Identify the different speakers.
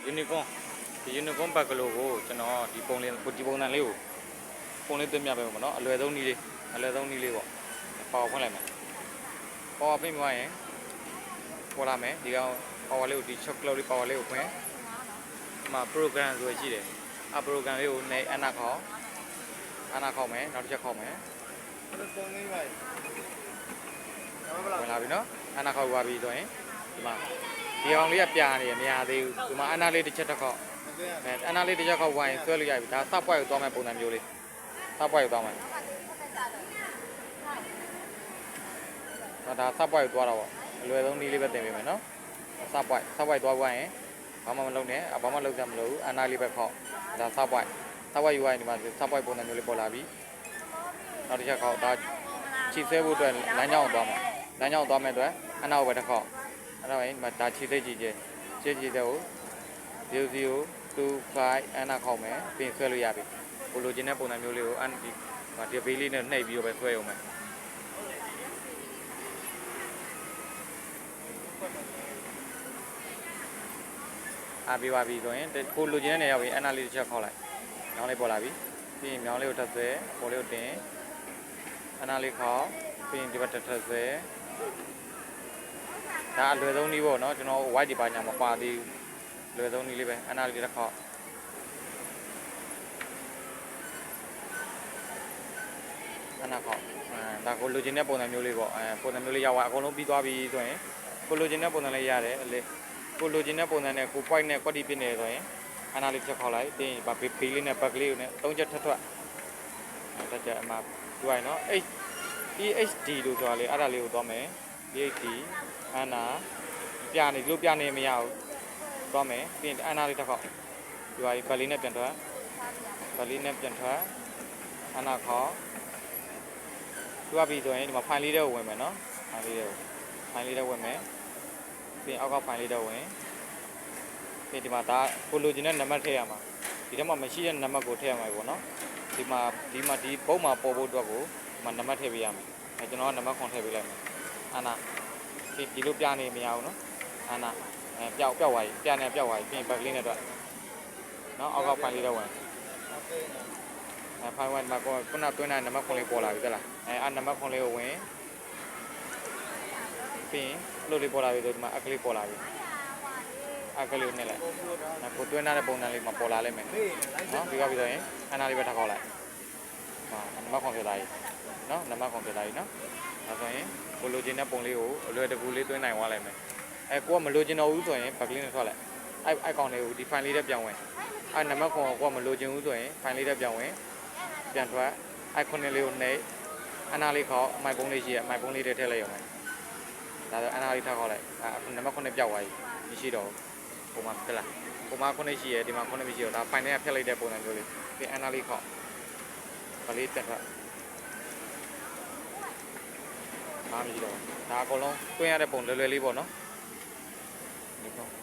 Speaker 1: unicorn ဒီ unicorn ဘက်ကလိုကိုကျွန်တော်ဒီပုံလေးဒီပုံစံလေးကိုပုံလေးသွင်းပြပေးမှာပေါ့နော်အလွယ်ဆုံးနည်းလေးပေါ့ပေါ်ဖွင့်လိုက်မယ်ပေါ်ပြင်သွားရင်ပေါ်လာမယ်ဒီကောင် power လေးကိုဒီ chocolate လေး power လေးကိုဖွင့်ဒီမှာ program ဆိုရရှိတယ်အ program လေးကိုနေအနာခေါက်မယ်နောက်တစ်ချက်ခေါက်မယ်ဝင်လာပြီနော်အနာခေါက်သွားပြီဆိုရင်ဒီမှာဒီကောင်လေးကပြာနေရမရသေးဘူးဒီမှာအနာလေးတစ်ချက်တစ်ခေါက်အနာလေးတစ်ချက်ခေါက်ဝိုင်းဆွဲလို့ရပြီဒါစပွိုက်ကိုသွားမယ်ပုံစံမျိုးလေးစပွိုက်ကိုသွားမယ်ဒါစပွိုက်ကိုသွားတော့ပေါ့အလွယ်ဆုံးနည်းလေးပဲသင်ပေးမယ်နော်စပွိုက်သွားပွိုင်းရင်ဘာမှမလုပ်နဲ့ဘာမှလုပ်ကြမလို့အနာလေးပဲခေါက်ဒါစပွိုက်ယူရင်ဒီမှာစပွိုက်ပုံစံမျိုးလေးပေါ်လာပြီနောက်တစ်ချက်ခေါက်ဒါခြေဆွဲဖို့အတွက်လမ်းကြောင်းသွားမယ်အတွက်အနာကိုပဲတစ်ခေါက်အဲ့တော့ဒီမှာဒါခြေစိတ်ကြီးတဲ့ကို0025အနာခေါက်မယ်ပြင်ဆွဲလို့ရပြီကိုလိုချင်တဲ့ပုံစံမျိုးလေးကိုဒီဘေးလေးနဲ့နှိပ်ပြီးတော့ပဲဆွဲအောင်မယ်ပြပါပြီဆိုရင်ကိုလိုချင်တဲ့နေရာကိုအနာလေးတစ်ချက်ခေါက်လိုက်မြောင်းလေးပေါ်လာပြီပြီးရင်မြောင်းလေးကိုထပ်ဆွဲပေါ်လေးကိုတင်အနာလေးခေါက်ပြီးရင်ဒီဘက်ထပ်ဆွဲဒါအလွယ်ဆုံးနည်းပေါ့နော်ကျွန်တော် white ဒီပါညာမပါသေးဘူးလွယ်ဆုံးနည်းလေးပဲအနာလေးတစ်ခေါက်အနာခေါက်ဒါကိုလိုချင်တဲ့ပုံစံမျိုးလေးပေါ့ပုံစံမျိုးလေးရောက်သွားအကုန်လုံးပြီးသွားပြီဆိုရင်ကိုလိုချင်တဲ့ပုံစံလေးရတယ်ကိုလိုချင်တဲ့ပုံစံနဲ့ကို point နဲ့ quality ဖြစ်နေဆိုရင်အနာလေးချက်ခေါက်လိုက်ပြီးရင်ဘေးလေးနဲ့ back လေးကိုနဲ့၃ချက်ထပ်ထွက်တက်ချက်အမှတွေ့ရနော် PhD လို့ဆိုတာလေအဲ့ဒါလေးကိုသွားမယ် PhD အနာပြနေမရဘူးသွားမယ်ပြီးရင်အနာလေးတစ်ခေါက်တွေ့ရ back လေးနဲ့ပြန်ထွက်အနာခေါက်တွေ့ပြီဆိုရင်ဒီမှာ file လေးတွေကိုဝင်မယ်နော် file လေးတွေဝင်မယ်ပြီးရင်အောက်က file လေးတွေဝင်ဒီမှာဒါကိုလိုချင်တဲ့နံပါတ်ထည့်ရမှာဒီထဲမှာမရှိတဲ့နံပါတ်ကိုထည့်ရမှာပေါ့နော်ဒီမှာဒီပုံမှာပေါ်ဖို့အတွက်ကိုဒီမှာနံပါတ်ထည့်ပေးရမယ်ကျွန်တော်ကနံပါတ်ခွန်ထည့်ပေးလိုက်မယ်အာနာဒီလိုပြနေမရဘူးနော်အာနာပျောက်သွားပြီပြနေပျောက်သွားပြီပြီးရင် back လေးနဲ့တော့နော်အောက်က file လေးတော့ဝင်file ဝင်မှာခုနတွင်းတဲ့နံပါတ်ခွန်လေးပေါ်လာပြီတဲ့လားနံပါတ်ခွန်လေးကိုဝင်ပြီးရင်လို့လေးပေါ်လာပြီဆိုဒီမှာအကလေးပေါ်လာပြီအကလေးနဲ့လိုက်ကိုတွင်းတဲ့ပုံစံလေးမှာပေါ်လာလိမ့်မယ်နော်ပြီးသွားပြီဆိုရင်အနာလေးပဲထောက်ခေါက်လိုက်နံပါတ်ခွန်ဖြစ်လာပြီနော်နံပါတ်ခွန်ဖြစ်လာပြီနော်ဒါဆိုရင်ကိုလိုချင်တဲ့ပုံလေးကိုအလွယ်တကူလေးတွင်းနိုင်သွားလိမ့်မယ်ကိုကမလိုချင်တော့ဘူးဆိုရင် back လေးနဲ့ထွက်လိုက်အဲ့ကောင်လေးကိုဒီ file လေးထဲပြန်ဝင်နံပါတ်ခွန်ကိုကမလိုချင်ဘူးဆိုရင် file လေးထဲပြန်ဝင်ပြန်ထွက်ခုနှစ်လေးကိုနှိပ်အနာလေးခေါက်မိုက်ပုံးလေးရှိရမိုက်ပုံးလေးထဲထည့်လိုက်ရအောင်ဒါဆိုအနာလေးထောက်ခေါက်လိုက်နံပါတ်9ပြောက်သွားပြီမရှိတော့ဘူးပုံမှန်ဖြစ်လာပုံမှန်9ရှိရဒီမှာ9မရှိတော့ဒါ file နဲ့ဖျက်လိုက်တဲ့ပုံစံမျိုးလေးပြီးအနာလေးခေါက်ဗလေးတက်ထွက်မရှိတော့ဒါအကုန်လုံးတွင်းရတဲ့ပုံလွယ်လွယ်လေးပေါ့နော်ဒီတော့